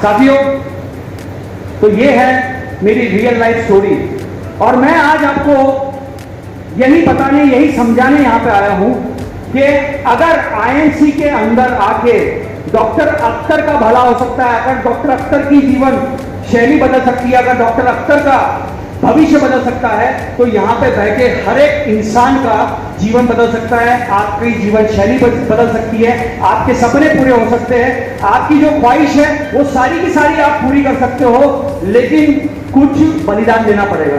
साथियों, तो ये है मेरी रियल लाइफ स्टोरी और मैं आज आपको यही बताने, यही समझाने यहाँ पे आया हूँ कि अगर आईएमसी के अंदर आके डॉक्टर अख्तर का भला हो सकता है, अगर डॉक्टर अख्तर की जीवन शैली बदल सकती है, अगर डॉक्टर अख्तर का भविष्य बदल सकता है, तो यहाँ पे बैठे हर एक इंसान का जीवन बदल सकता है, आपकी जीवन शैली बदल सकती है, आपके सपने पूरे हो सकते हैं, आपकी जो ख्वाहिश है वो सारी की सारी आप पूरी कर सकते हो, लेकिन कुछ बलिदान देना पड़ेगा।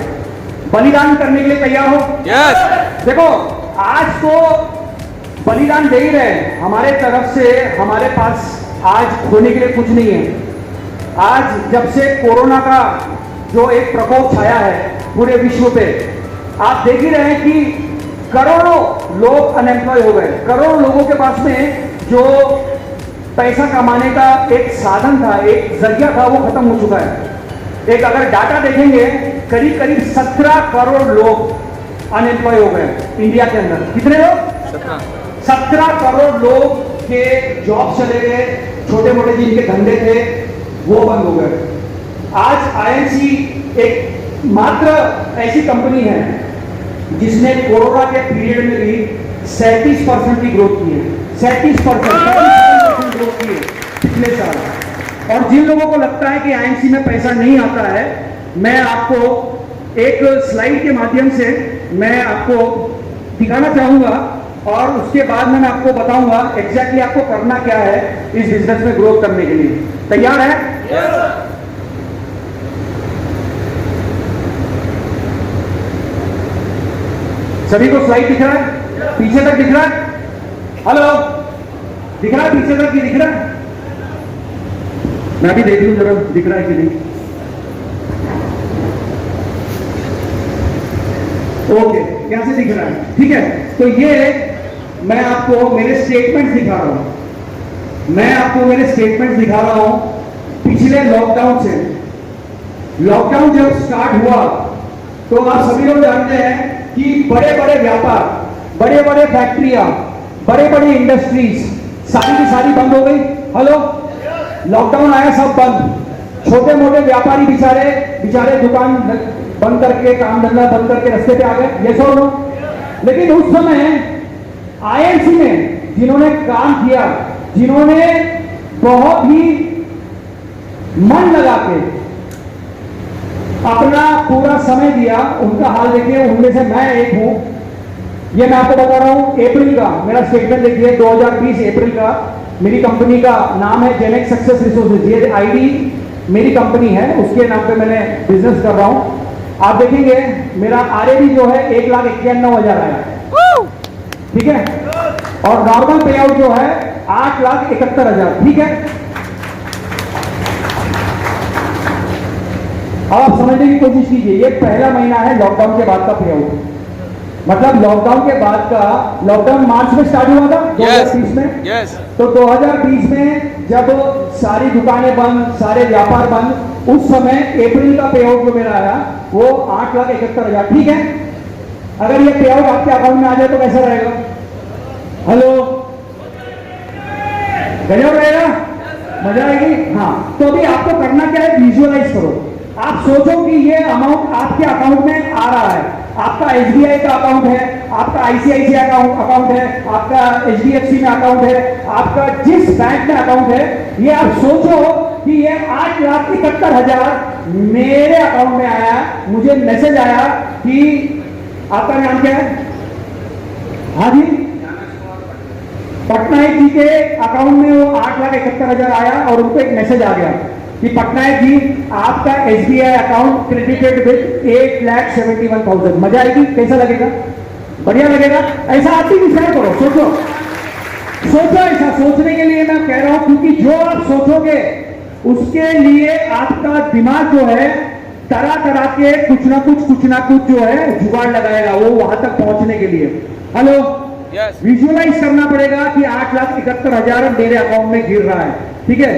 बलिदान करने के लिए तैयार हो? यस। देखो, आज तो बलिदान दे ही रहे, हमारे तरफ से हमारे पास आज खोने के लिए कुछ नहीं है। आज जब से कोरोना का जो एक प्रकोप छाया है पूरे विश्व पे, आप देख ही रहे हैं कि करोड़ों लोग अनएम्प्लॉय हो गए, करोड़ों लोगों के पास में जो पैसा कमाने का एक साधन था, एक जरिया था, वो खत्म हो चुका है। एक अगर डाटा देखेंगे, करीब करीब 17 करोड़ लोग अनएम्प्लॉय हो गए इंडिया के अंदर। कितने लोग? 17 करोड़ लोग के जॉब चले गए, छोटे मोटे जिनके धंधे थे वो बंद हो गए। आज आईएमसी एक मात्र ऐसी कंपनी है जिसने कोरोना के पीरियड में भी 37% की ग्रोथ की है। 37% ग्रोथ की है पिछले साल। और जिन लोगों को लगता है कि आईएमसी में पैसा नहीं आता है, मैं आपको एक स्लाइड के माध्यम से मैं आपको दिखाना चाहूंगा और उसके बाद में मैं आपको बताऊंगा एग्जैक्टली आपको करना क्या है इस बिजनेस में ग्रोथ करने के लिए। तैयार है? yes. सभी को स्लाइड दिख रहा है? पीछे तक दिख रहा है? हेलो, दिख रहा है? पीछे तक भी दिख रहा है? मैं भी देख लूं जरा, दिख रहा है कि नहीं। ओके, यहां से दिख रहा है, ठीक है। तो ये मैं आपको मेरे स्टेटमेंट दिखा रहा हूं, मैं आपको मेरे स्टेटमेंट दिखा रहा हूं पिछले लॉकडाउन से। लॉकडाउन जब स्टार्ट हुआ तो आप सभी लोग जानते हैं कि बड़े बड़े व्यापार, बड़े बड़े फैक्ट्रियां, बड़े बड़े इंडस्ट्रीज सारी की सारी बंद हो गई। हेलो, लॉकडाउन आया, सब बंद। छोटे मोटे व्यापारी बेचारे दुकान बंद करके, काम धंधा बंद करके रास्ते पे आ गए। ये सो नो। लेकिन उस समय आईएमसी में जिन्होंने काम किया, जिन्होंने बहुत ही मन लगा के अपना पूरा समय दिया, उनका हाल देखिए। उनमें से मैं एक हूं। ये मैं आपको बता रहा हूं अप्रैल का मेरा स्टेटमेंट देखिए, 2020 अप्रैल का। मेरी कंपनी का नाम है जेनेक्स सक्सेस रिसोर्सेज। ये आईडी मेरी कंपनी है, उसके नाम पे मैंने बिजनेस कर रहा हूं। आप देखेंगे मेरा आरएडी जो है 1,91,000 आया, ठीक है। और नॉर्मल पे आउट जो है 8,71,000, ठीक है। अब आप समझने की कोशिश कीजिए, ये पहला महीना है लॉकडाउन के बाद का पे आउट। मतलब लॉकडाउन के बाद का, लॉकडाउन मार्च में स्टार्ट हुआ था 2020 में। yes. तो 2020 में जब सारी दुकानें बंद, सारे व्यापार बंद, उस समय अप्रैल का पे आउट जो मेरा आया वो 8,71,000, ठीक है। अगर ये पे आउट आपके अकाउंट में आ जाए तो कैसा रहेगा? हेलो, गजब रहेगा, मजा आएगी। हाँ, तो अभी आपको करना क्या है, विजुअलाइज करो। आप सोचो कि ये अमाउंट आपके अकाउंट में आ रहा है। आपका एसबीआई का अकाउंट है, आपका आईसीआईसीआई अकाउंट है, आपका एचडीएफसी में अकाउंट है, आपका जिस बैंक में अकाउंट है, ये आप सोचो कि ये 8,71,000 मेरे अकाउंट में आया। मुझे मैसेज आया कि आपका नाम क्या है? हाँ जी, पटनायक जी के अकाउंट में वो 8,71,000 आया और उनको एक मैसेज आ गया कि पटनायक जी आपका एसबीआई अकाउंट क्रेडिटेड विद 8,71,000। मजा आएगी? कैसा लगेगा? बढ़िया लगेगा। ऐसा आप भी विचार करो, सोचो। ऐसा सोचने के लिए मैं कह रहा हूं क्योंकि जो आप सोचोगे उसके लिए आपका दिमाग जो है तरह तरह के कुछ ना कुछ जो है जुगाड़ लगाएगा वो वहां तक पहुंचने के लिए। हेलो, विजुअलाइज करना पड़ेगा कि 8,71,000 मेरे अकाउंट में गिर रहा है, ठीक है।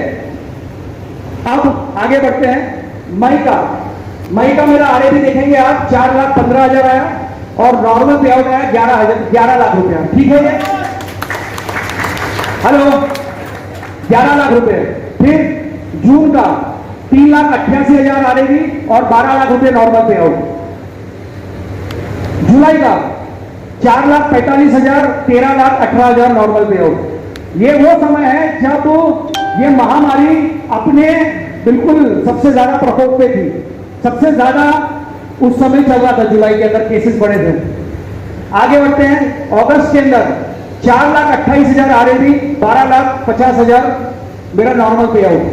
अब आगे बढ़ते हैं। मई का मेरा आरएडी देखेंगे आप, 4,15,000 आया और नॉर्मल पे आउट आया 11 लाख रुपया, ठीक है ये। हेलो, 11 लाख रुपए। फिर जून का 3,88,000 आरएबी और 12 लाख रुपए नॉर्मल पे आउट। जुलाई का 4,45,000, 13,18,000 नॉर्मल पे आउट। ये वो समय है जब ये महामारी अपने बिल्कुल सबसे ज्यादा प्रकोप पे थी, सबसे ज्यादा उस समय चल रहा था, जुलाई के अंदर केसेस बढ़े थे। आगे बढ़ते हैं, अगस्त के अंदर 4,28,000 आरएबी, 12,50,000 मेरा नॉर्मल पे आउट।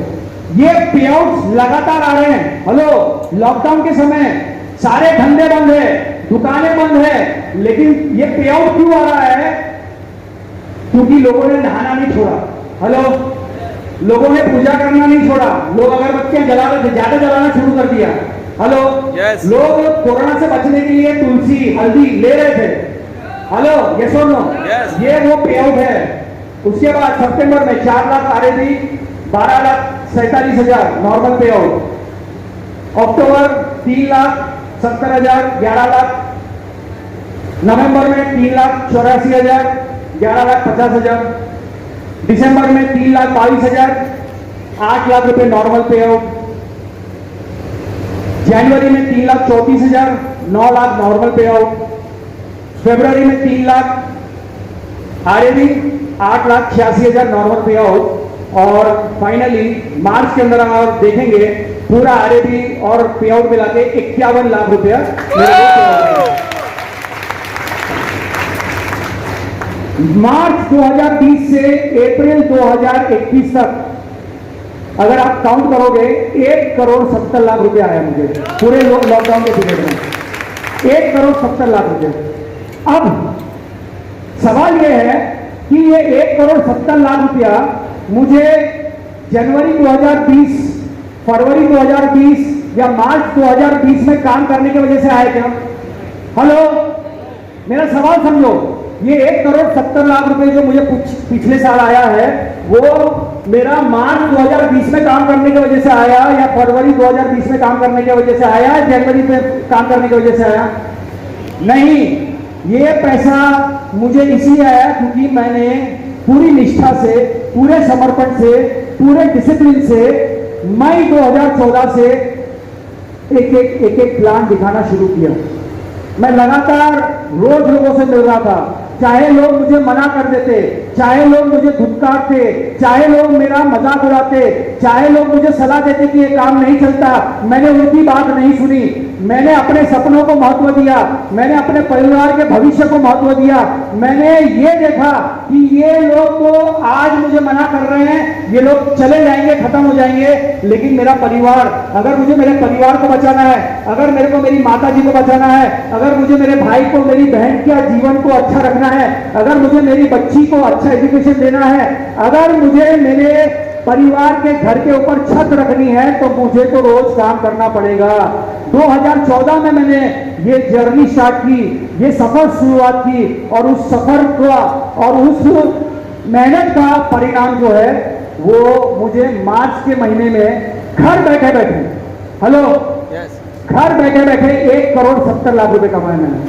ये पे आउट लगातार आ रहे हैं। हेलो, लॉकडाउन के समय सारे धंधे बंद है, दुकानें बंद है, लेकिन ये पे आउट क्यों आ रहा है? क्योंकि लोगों ने नहाना नहीं छोड़ा। हेलो, लोगों ने पूजा करना नहीं छोड़ा, लोग अगरबत्तियां जला रहे थे, ज्यादा जलाना शुरू कर दिया। हेलो, लोग कोरोना से बचने के लिए तुलसी हल्दी ले रहे थे। हेलो, यस और नो? ये वो पे आउट है। उसके बाद सितंबर में 4 लाख आरएबी, 12,47,000 नॉर्मल पे आउट। अक्टूबर 3,70,000, 11 लाख। नवंबर में 3,84,000, 11,50,000। दिसंबर में 3,22,000, 8 लाख रुपए नॉर्मल पे आउट। जनवरी में 3,34,000, 9 लाख नॉर्मल पे आउट। फरवरी में 3 लाख आरएबी, 8,86,000 नॉर्मल पे आउट। और फाइनली मार्च के अंदर आप देखेंगे पूरा आरएबी और पे आउट मिला के 51 लाख रुपया मेरे को। मार्च 2020 से अप्रैल 2021 तक अगर आप काउंट करोगे 1,70,00,000 रुपए आया मुझे पूरे लॉकडाउन के पीरियड में। 1,70,00,000 रुपए। अब सवाल यह है कि ये 1,70,00,000 रुपया मुझे जनवरी 2020, फरवरी 2020 या मार्च 2020 में काम करने की वजह से आया क्या? हेलो, मेरा सवाल समझो। ये 1,70,00,000 रुपए जो मुझे पिछले साल आया है, वो मेरा मार्च 2020 में काम करने की वजह से आया, या फरवरी 2020 में काम करने की वजह से आया, जनवरी में काम करने की वजह से आया? नहीं, ये पैसा मुझे इसलिए आया क्योंकि मैंने पूरी निष्ठा से, पूरे समर्पण से, पूरे डिसिप्लिन से मई 2014 से एक प्लान दिखाना शुरू किया। मैं लगातार रोज लोगों से मिल रहा था, चाहे लोग मुझे मना कर देते, चाहे लोग मुझे धुतकारते, चाहे लोग मेरा मजाक उड़ाते, चाहे लोग मुझे सलाह देते कि ये काम नहीं चलता, मैंने उनकी बात नहीं सुनी। मैंने अपने सपनों को महत्व दिया, मैंने अपने परिवार के भविष्य को महत्व दिया। मैंने ये देखा कि ये लोग तो आज मुझे मना कर रहे हैं, ये लोग चले जाएंगे, खत्म हो जाएंगे, लेकिन मेरा परिवार, अगर मुझे मेरे परिवार को बचाना है, अगर मेरे को मेरी माता जी को बचाना है, अगर मुझे मेरे भाई को, मेरी बहन के जीवन को अच्छा रखना है, अगर मुझे मेरी बच्ची को अच्छा एजुकेशन देना है, अगर मुझे मेरे परिवार के घर के ऊपर छत रखनी है, तो मुझे तो रोज काम करना पड़ेगा। 2014 में मैंने ये जर्नी स्टार्ट की, ये सफर शुरुआत की, और उस सफर का और उस मेहनत का परिणाम जो है वो मुझे मार्च के महीने में घर बैठे बैठे, हेलो, घर बैठे बैठे 1,70,00,000 रुपए कमाए मैंने।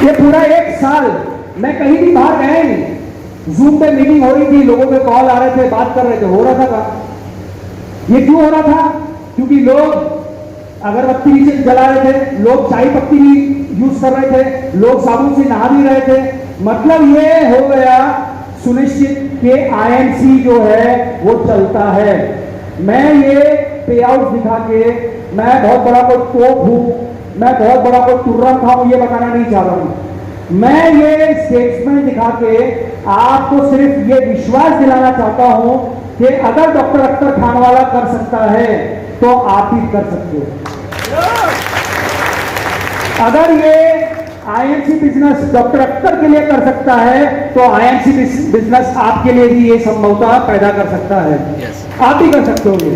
ये पूरा 1 साल मैं कहीं भी बाहर गया नहीं। जूम पे मीटिंग हो रही थी, लोगों के कॉल आ रहे थे, बात कर रहे थे, हो रहा था काम। ये क्यों हो रहा था? क्योंकि लोग अगरबत्ती नीचे जला रहे थे, लोग चाय पत्ती भी यूज कर रहे थे, लोग साबुन से नहा भी रहे थे। मतलब ये हो गया सुनिश्चित कि आईएमसी जो है वो चलता है। मैं ये पे आउट दिखा के मैं बहुत बड़ा कोई तोप हूं, मैं बहुत बड़ा कोई तुर्रम था हूं, ये बताना नहीं चाह रहा हूं। मैं ये स्टेटमेंट दिखा के आपको सिर्फ ये विश्वास दिलाना चाहता हूं कि अगर डॉक्टर अख्तर खानवाला कर सकता है तो आप भी कर सकते हो। अगर ये आईएमसी बिजनेस डॉक्टर अख्तर के लिए कर सकता है तो आईएमसी बिजनेस आपके लिए भी ये संभवता पैदा कर सकता है। आप भी कर सकते होंगे।